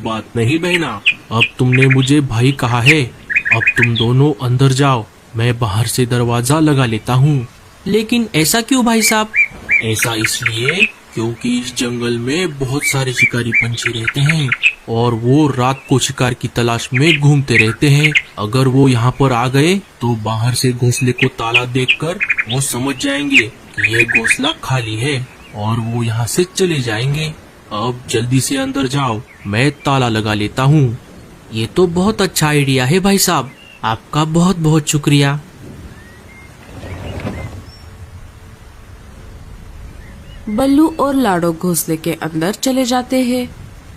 बात नहीं बहना, अब तुमने मुझे भाई कहा है, अब तुम दोनों अंदर जाओ, मैं बाहर से दरवाजा लगा लेता हूँ। लेकिन ऐसा क्यों भाई साहब? ऐसा इसलिए क्योंकि इस जंगल में बहुत सारे शिकारी पंछी रहते हैं और वो रात को शिकार की तलाश में घूमते रहते हैं। अगर वो यहाँ पर आ गए तो बाहर से घोंसले को ताला देखकर वो समझ जाएंगे कि ये घोंसला खाली है और वो यहाँ से चले जाएंगे। अब जल्दी से अंदर जाओ, मैं ताला लगा लेता हूँ। ये तो बहुत अच्छा आइडिया है भाई साहब, आपका बहुत बहुत शुक्रिया। बल्लू और लाडो घोंसले के अंदर चले जाते हैं।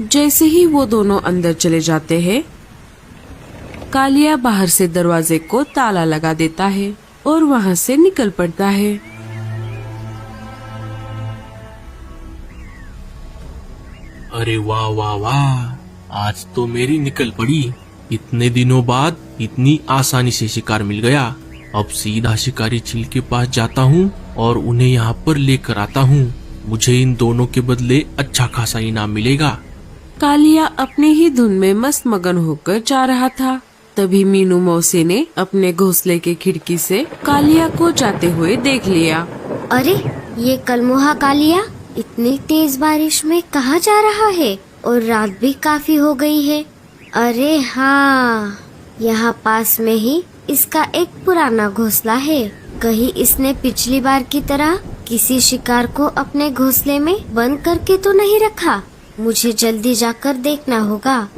जैसे ही वो दोनों अंदर चले जाते हैं, कालिया बाहर से दरवाजे को ताला लगा देता है और वहाँ से निकल पड़ता है। अरे वाह वाह वाह, आज तो मेरी निकल पड़ी। इतने दिनों बाद इतनी आसानी से शिकार मिल गया। अब सीधा शिकारी चील के पास जाता हूँ और उन्हें यहाँ पर लेकर आता हूँ। मुझे इन दोनों के बदले अच्छा खासा इनाम मिलेगा। कालिया अपनी ही धुन में मस्त मगन होकर जा रहा था। तभी मीनू मौसी ने अपने घोंसले के खिड़की से कालिया को जाते हुए देख लिया। अरे ये कलमुहा कालिया इतनी तेज बारिश में कहाँ जा रहा है? और रात भी काफी हो गई है। अरे हाँ, यहाँ पास में ही इसका एक पुराना घोंसला है। कहीं इसने पिछली बार की तरह किसी शिकार को अपने घोंसले में बंद करके तो नहीं रखा? मुझे जल्दी जाकर देखना होगा।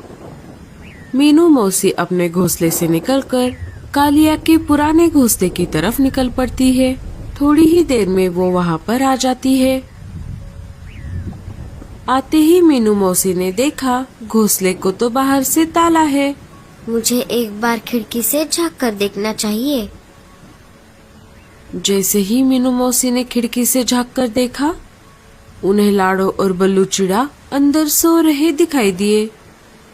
मीनू मौसी अपने घोंसले से निकलकर कालिया के पुराने घोंसले की तरफ निकल पड़ती है। थोड़ी ही देर में वो वहाँ पर आ जाती है। आते ही मीनू मौसी ने देखा घोंसले को तो बाहर से ताला है। मुझे एक बार खिड़की से झांक कर देखना चाहिए। जैसे ही मीनू मौसी ने खिड़की से झांक कर देखा, उन्हें लाडो और बल्लू चिड़ा अंदर सो रहे दिखाई दिए।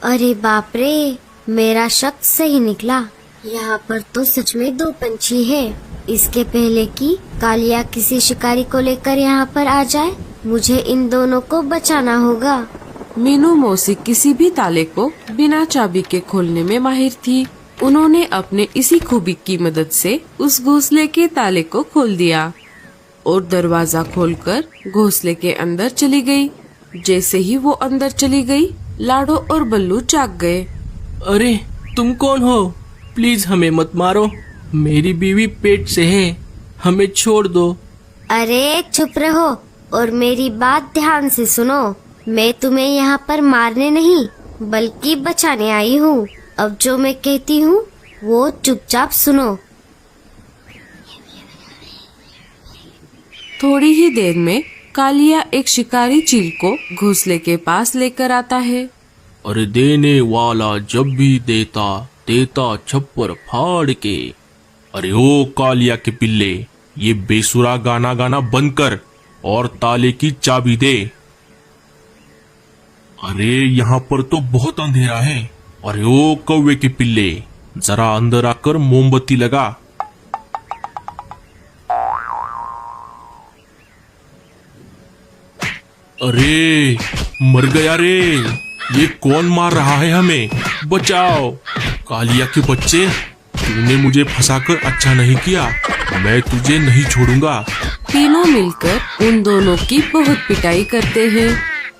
अरे बाप रे, मेरा शक सही निकला। यहाँ पर तो सच में दो पंछी हैं। इसके पहले कि कालिया किसी शिकारी को लेकर यहाँ पर आ जाए, मुझे इन दोनों को बचाना होगा। मीनू मौसी किसी भी ताले को बिना चाबी के खोलने में माहिर थी। उन्होंने अपने इसी खूबी की मदद से उस घोंसले के ताले को खोल दिया और दरवाजा खोलकर घोंसले के अंदर चली गई। जैसे ही वो अंदर चली गई, लाडो और बल्लू जाग गए। अरे तुम कौन हो? प्लीज हमें मत मारो, मेरी बीवी पेट से है, हमें छोड़ दो। अरे चुप रहो और मेरी बात ध्यान से सुनो। मैं तुम्हें यहाँ पर मारने नहीं बल्कि बचाने आई हूँ। अब जो मैं कहती हूँ वो चुपचाप सुनो। थोड़ी ही देर में कालिया एक शिकारी चील को घोंसले के पास लेकर आता है। अरे देने वाला जब भी देता, देता छप्पर फाड़ के। अरे ओ कालिया के पिल्ले, ये बेसुरा गाना गाना बंद कर और ताले की चाबी दे। अरे यहाँ पर तो बहुत अंधेरा है। अरे ओ कौवे के पिल्ले, जरा अंदर आकर मोमबत्ती लगा। अरे मर गया रे, ये कौन मार रहा है हमें? बचाओ। कालिया के बच्चे, तूने मुझे फंसाकर अच्छा नहीं किया, मैं तुझे नहीं छोड़ूंगा। तीनों मिलकर उन दोनों की बहुत पिटाई करते हैं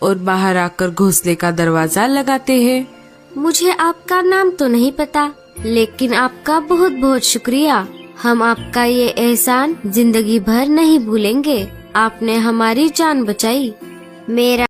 और बाहर आकर घोंसले का दरवाजा लगाते हैं। मुझे आपका नाम तो नहीं पता, लेकिन आपका बहुत बहुत शुक्रिया। हम आपका ये एहसान जिंदगी भर नहीं भूलेंगे। आपने हमारी जान बचाई। मेरा